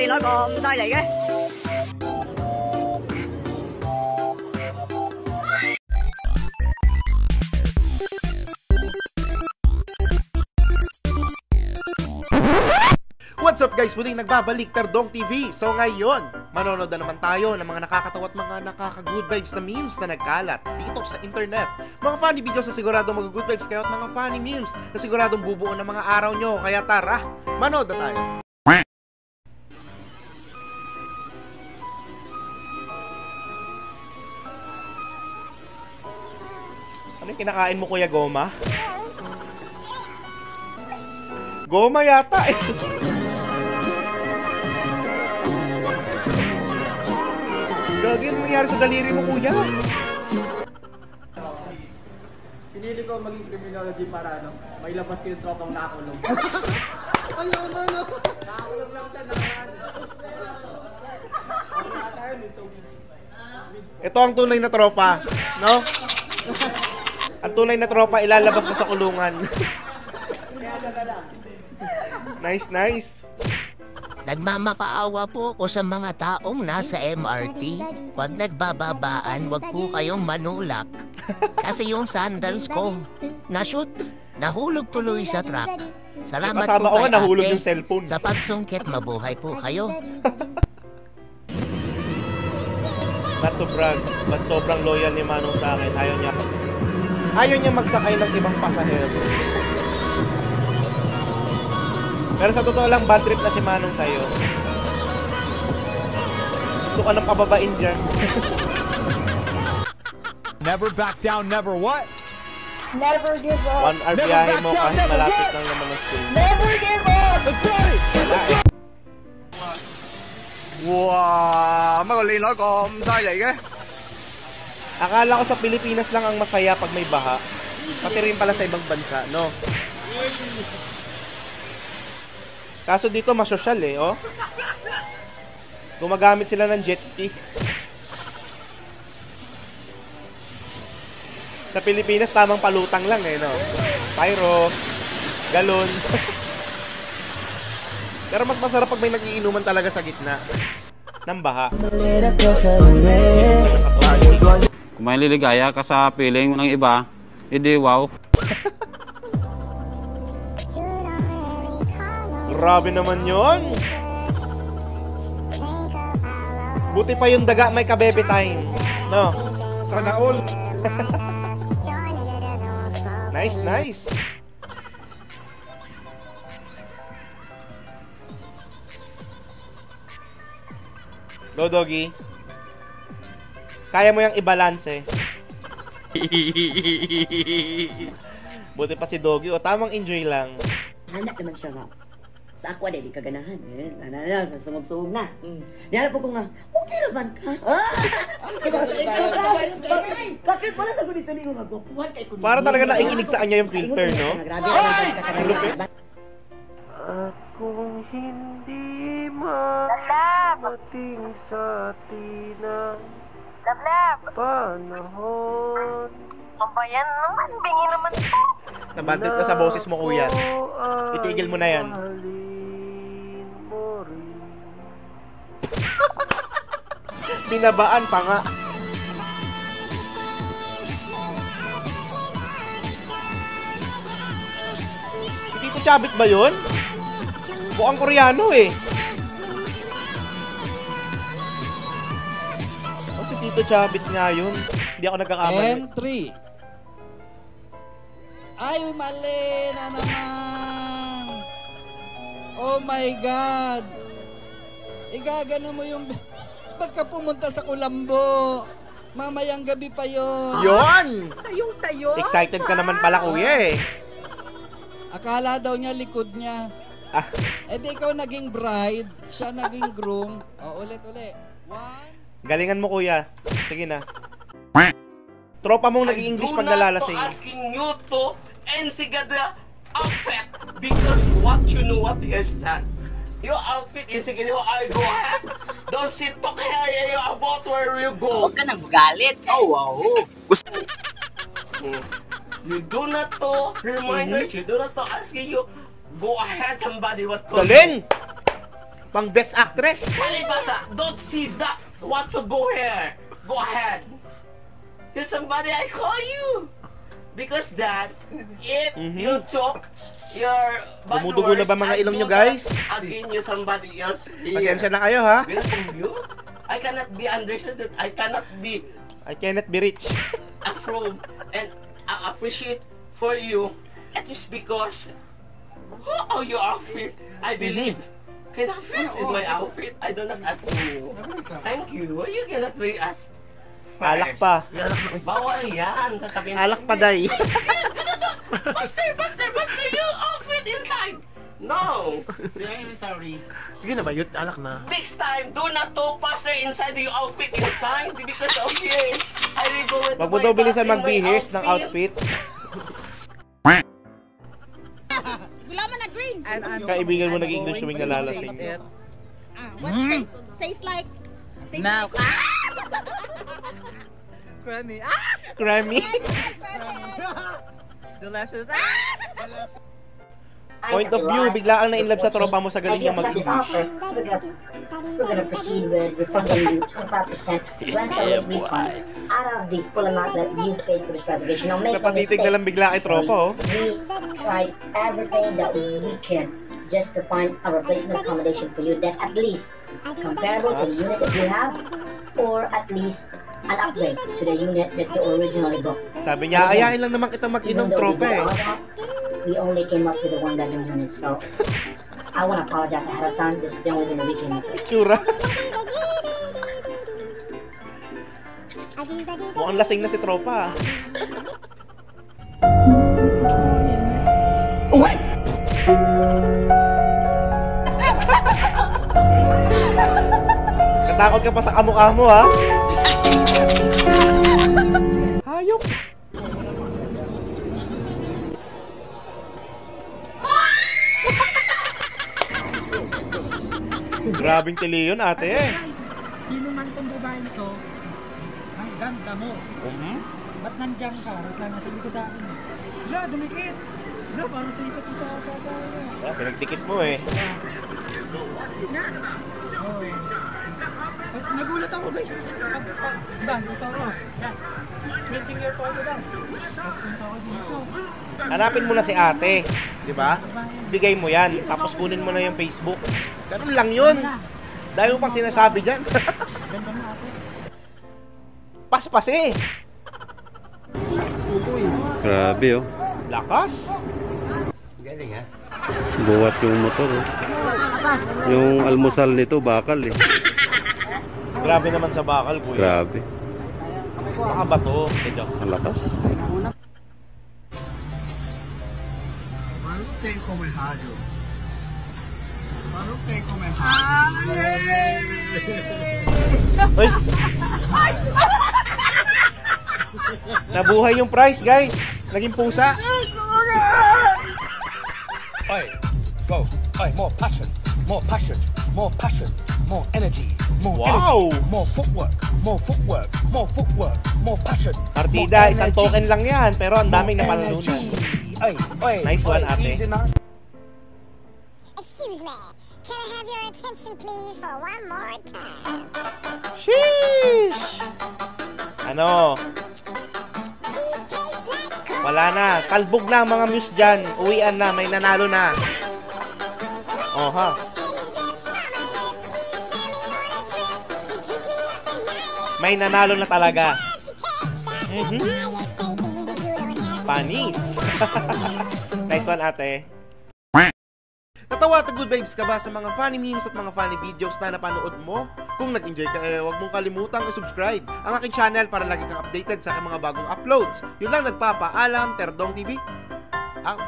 練到咁犀利嘅。What's up guys? Muling nagbabalik Tardong TV. So ngayon, manonood na naman tayo ng mga nakakatawa at mga nakaka-good vibes na memes na nagkalat dito sa internet. Mga funny videos na siguradong mag-good vibes kayo at mga funny memes na siguradong bubuo ng mga araw nyo. Kaya tara, manood na tayo. Ano yung kinakain mo, Kuya Goma? Goma yata eh. Gagi, ano nangyari sa daliri mo, kuya? Pinili ko maging criminology para may labas ko yung tropang nakakulong. Ano? Nakakulong lang siya naman. Ito ang tunay na tropa, no? Ang tunay na tropa ilalabas na sa kulungan. Nice. Nagmamakaawa po ko sa mga taong nasa MRT. Pag nagbababaan, wag po kayong manulak. Kasi yung sandals ko, na-shoot, nahulog tuloy sa truck. Salamat po kay nahulog ate. yung cellphone. Sa pagsungkit, mabuhay po kayo. Not to brag, but sobrang loyal ni Manong sa akin. Ayaw niya magsakay ng ibang pasahero. Pero sa totoo lang, bad trip na si Manong sa'yo. Gusto ka ng pababain dyan. Never back down, never what? Never give up. 1 hour biyahe mo kahit malapit lang naman ang school. Never give up. Let's go! Wow,乜個練女咁犀利嘅? Akala ko sa Pilipinas lang ang masaya pag may baha. Pati rin pala sa ibang bansa, no? Kaso dito masosyal eh, oh. Gumagamit sila ng jet ski. Sa Pilipinas, tamang palutang lang eh, no? Pyro, galon. Pero mas masarap pag may nagiinuman talaga sa gitna ng baha. Kung may liligaya ka sa piling ng iba, edi wow. Grabe naman yon. Buti pa yung daga may kabebe time, no? Sana all. Nice. Go, doggy. Kaya mo yung i-balance eh. Buti pa si doggy. O, tamang enjoy lang. Anak naman siya nga. Sa ako, di kaganahan. Sumog-sumog na. Diyan po ko nga, okay naman ka. Bakit pala sa gunit sa liyo magwapuan kay kunin? Para talaga naikinig sa kanya yung filter, no? At kung hindi madating sa tinang panahon. Mabayan naman, bingi naman po. Nabandit ka sa boses mo, kuya. Itigil mo na yan. Binabaan pa nga. Si Tito Chabit ba yun? Bukhang Koreano eh. Oh, si Tito Chabit nga yun. Hindi ako nagkakamali. Entry. Ay, mali na naman. Oh my God. Igagano mo yung... Ba't ka pumunta sa Kulambo? Mamayang gabi pa yon. Yun! Tayong-tayo. Excited ka naman pala, kuya eh. Akala daw niya likod niya. Eh di ikaw naging bride, siya naging groom. O, ulit. 1. Galingan mo, kuya. Sige na. Tropa mong nag-i-English pag nalalasing. I'm asking you to ensigad the outfit because what you know what is that? Your outfit is again I go ahead. Don't sit talk here you about where you go. Huwag ka nang galit. Oh wow. You do not to remind me. You do not to asking you. Go ahead somebody what. Galing! Pang best actress. Palibasa, don't see that. Want to go here? Go ahead. Here's somebody I call you. Because that, if you took your bad Dumudugo na ba mga ilong nyo, guys? Again, you somebody else here. Pasensya na kayo, ha? Because of you, I cannot be understood. I cannot be rich. approved and appreciate for you. It is because your outfit, I believe. Can I fit in my outfit? I do not ask you. Thank you. You cannot really ask. Alak pa. Bawal yan. Sasabihin Alak pa, day. Buster, you outfit inside. No. I'm sorry. Sige na ba yun? Alak na. Next time, do not talk Buster inside the outfit inside because okay. I will go with Wag mo daw bilisan magbihis ng outfit. Gulaman na green. Kaibigan mo nag-English swimming na lalasing. What taste like? Now. Creamy. Creamy. Delicious. Point of view, bigla kang na-inlove sa tropa mo sa galing niya mag-English. We're gonna proceed with refunding you 25% rental refund out of the full amount that you paid for this reservation. Now make no mistake. Napatitig na lang bigla kay tropa, oh. We tried everything that we can just to find a replacement accommodation for you that's at least comparable to the unit that you have, or at least an upgrade to the unit that you originally booked. Sabi niya, ayahin lang naman kita mag-inom tropa eh. We only came up with a one-bedroom unit, so I want to apologize ahead of time. This is the only thing that we came up with. Tsura. Mukhang lasing na si tropa. What? Katakot ka pa sa kamukha mo, ha? Hayop. Grabing tili yun, ate. Sino man tong babaeng to, ang ganda mo. Ba't nandiyan ka? Ba't lang nasa likodan mo? Wala, dumikit. Wala, parang sa isa't isa ata tayo. Pinagdikit mo eh. Nagulat ako, guys. Bang, ito ako. Yan. Printing your photo daw. Pagpunta ako dito. Hanapin mo na si ate, di ba? Bigay mo yan, tapos kunin mo na yung Facebook. Ganun lang yun. Dahil mo pang sinasabi dyan. Ganda mo ate. Paspas eh. Grabe oh. Lakas. Galing ha? Buwat yung motor oh. Yung almusal nito bakal eh. Grabe naman sa bakal, kuya. Grabe. Baka ba to? Ang lakas. Marunong como el rayo. Marunong como el rayo. Uy! Nabuhay yung price, guys. Naging pusa. Oi, go. Oi, more passion. More passion. More passion. More energy. More Wow! energy. More footwork. More footwork. More footwork. More passion. Partida, isang token lang yan. Pero ang daming napanalunan. Oi, oi. Nice one, ate. Easy now. Excuse me. Can I have your attention please for one more time? Sheesh! Ano? Wala na. Talbog na ang mga muse dyan. Uwian na. May nanalo na. Oh, ha? May nanalo na talaga. Panis. Nice one, ate. Natawa at good vibes ka ba sa mga funny memes at mga funny videos na napanood mo? Kung nag-enjoy ka, huwag mong kalimutang i-subscribe ang aking channel para lagi kang updated sa aking mga bagong uploads. Yun lang, nagpapaalam, Terdong TV. Out.